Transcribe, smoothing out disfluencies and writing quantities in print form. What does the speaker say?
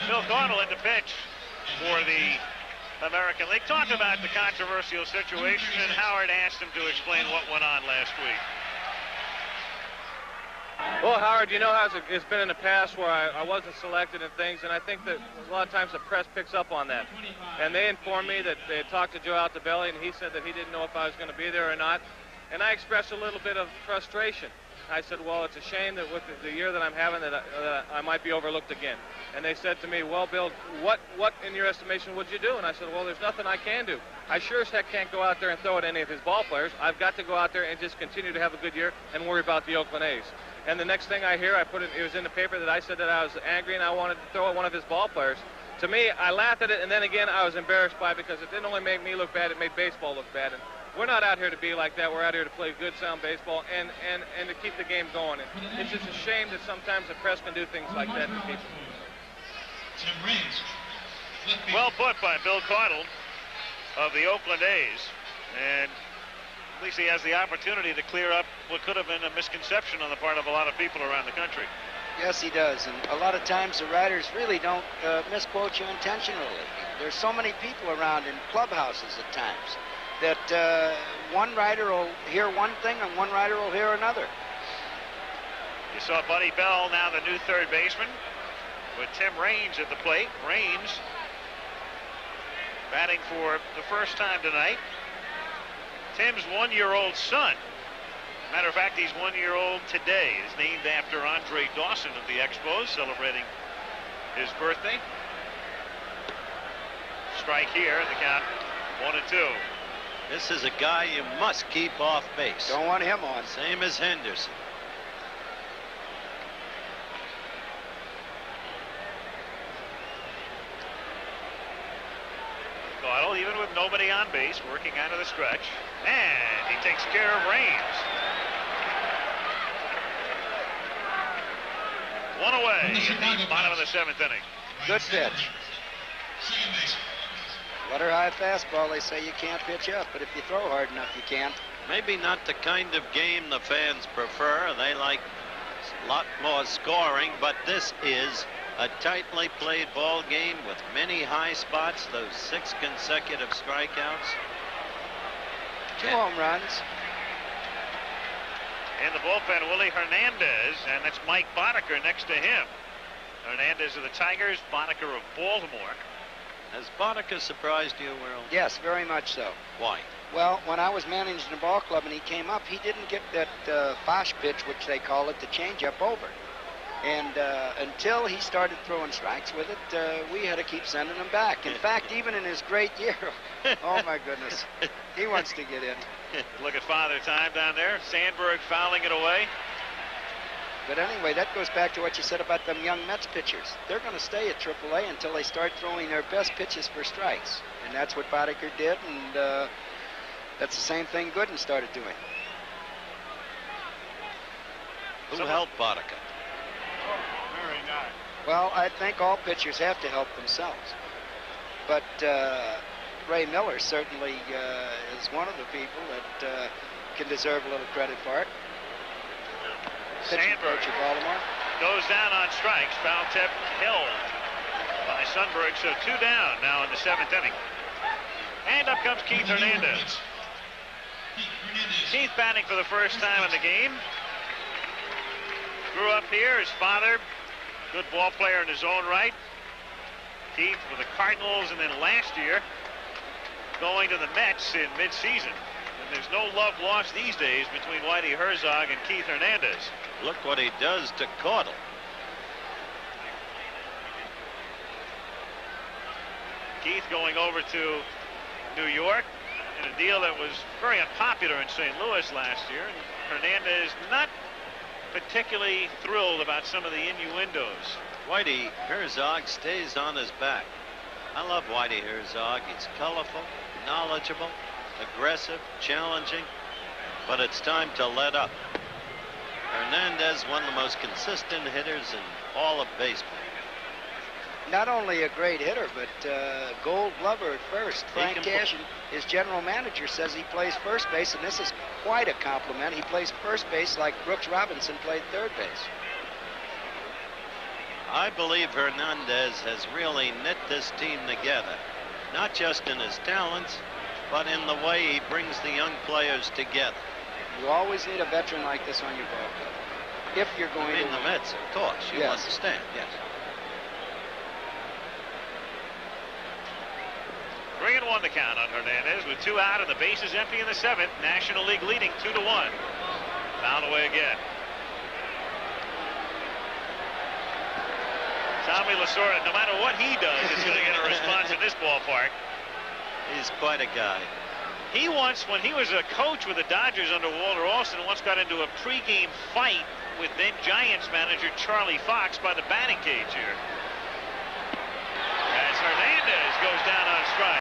Bill Caudill in the pitch for the American League. Talked about the controversial situation, and Howard asked him to explain what went on last week. Well, Howard, you know how it's been in the past where I wasn't selected and things, and I think that a lot of times the press picks up on that. And they informed me that they had talked to Joe Altobelli, and he said that he didn't know if I was going to be there or not. And I expressed a little bit of frustration. I said, well, it's a shame that with the year that I'm having that I might be overlooked again. And they said to me, well, Bill, what in your estimation would you do? And I said, well, there's nothing I can do. I sure as heck can't go out there and throw at any of his ball players. I've got to go out there and just continue to have a good year and worry about the Oakland A's. And the next thing I hear, it was in the paper that I said that I was angry and I wanted to throw at one of his ball players. To me, I laughed at it, and then again, I was embarrassed by it because it didn't only make me look bad, it made baseball look bad. And we're not out here to be like that. We're out here to play good, sound baseball and to keep the game going. And it's just a shame that sometimes the press can do things like that to people. Well put by Bill Caudill of the Oakland A's. And at least he has the opportunity to clear up what could have been a misconception on the part of a lot of people around the country. Yes, he does. And a lot of times the writers really don't misquote you intentionally. There's so many people around in clubhouses at times that one writer will hear one thing and one writer will hear another. You saw Buddy Bell, now the new third baseman, with Tim Raines at the plate. Raines batting for the first time tonight. Tim's one-year-old son. Matter of fact, he's 1 year old today. He's named after Andre Dawson of the Expos, celebrating his birthday. Strike here, the count 1-2. This is a guy you must keep off base. Don't want him on. Same as Henderson. Caudill, even with nobody on base, working out of the stretch. And he takes care of Raines. One away in the bottom of the seventh inning. Good pitch. Letter high fastball. They say you can't pitch up, but if you throw hard enough, you can. Maybe not the kind of game the fans prefer. They like a lot more scoring, but this is a tightly played ball game with many high spots, those 6 consecutive strikeouts. 2 home runs. In the bullpen, Willie Hernandez, and that's Mike Boddicker next to him. Hernandez of the Tigers, Boddicker of Baltimore. Has Boddicker surprised you, World? Yes, very much so. Why? Well, when I was managing the ball club and he came up, he didn't get that Fosh pitch, which they call it, the changeup over. And until he started throwing strikes with it, we had to keep sending him back. In fact, even in his great year, oh my goodness, he wants to get in. Look at Father Time down there. Sandberg fouling it away. But anyway, that goes back to what you said about them young Mets pitchers. They're going to stay at AAA until they start throwing their best pitches for strikes. And that's what Boddicker did, and that's the same thing Gooden started doing. Who helped Boddicker? Very nice. Well, I think all pitchers have to help themselves. But Ray Miller certainly is one of the people that can deserve a little credit for it. Sandberg of Baltimore goes down on strikes. Foul tip held by Sandberg, so 2 down now in the 7th inning. And up comes Keith Hernandez. Keith batting for the first time in the game. Grew up here. His father, good ball player in his own right. Keith with the Cardinals, and then last year going to the Mets in midseason. And there's no love lost these days between Whitey Herzog and Keith Hernandez. Look what he does to Caudill. Keith going over to New York in a deal that was very unpopular in St. Louis last year. And Hernandez not particularly thrilled about some of the innuendos. Whitey Herzog stays on his back. I love Whitey Herzog. He's colorful, knowledgeable, aggressive, challenging, but it's time to let up. Hernandez, one of the most consistent hitters in all of baseball. Not only a great hitter, but Gold Glover at first. Frank Cash, his general manager, says he plays first base, and this is quite a compliment. He plays first base like Brooks Robinson played third base. I believe Hernandez has really knit this team together, not just in his talents, but in the way he brings the young players together. You always need a veteran like this on your ball club. If you're going to the Mets, of course. You Yes. understand, yes. 3-1 the count on Hernandez with 2 out and the bases empty in the 7th. National League leading 2-1. Fouled away again. Tommy Lasorda, no matter what he does, is going to get a response in this ballpark. He's quite a guy. He once, when he was a coach with the Dodgers under Walter Alston, once got into a pregame fight with then Giants manager Charlie Fox by the batting cage here. As Hernandez goes down on strike.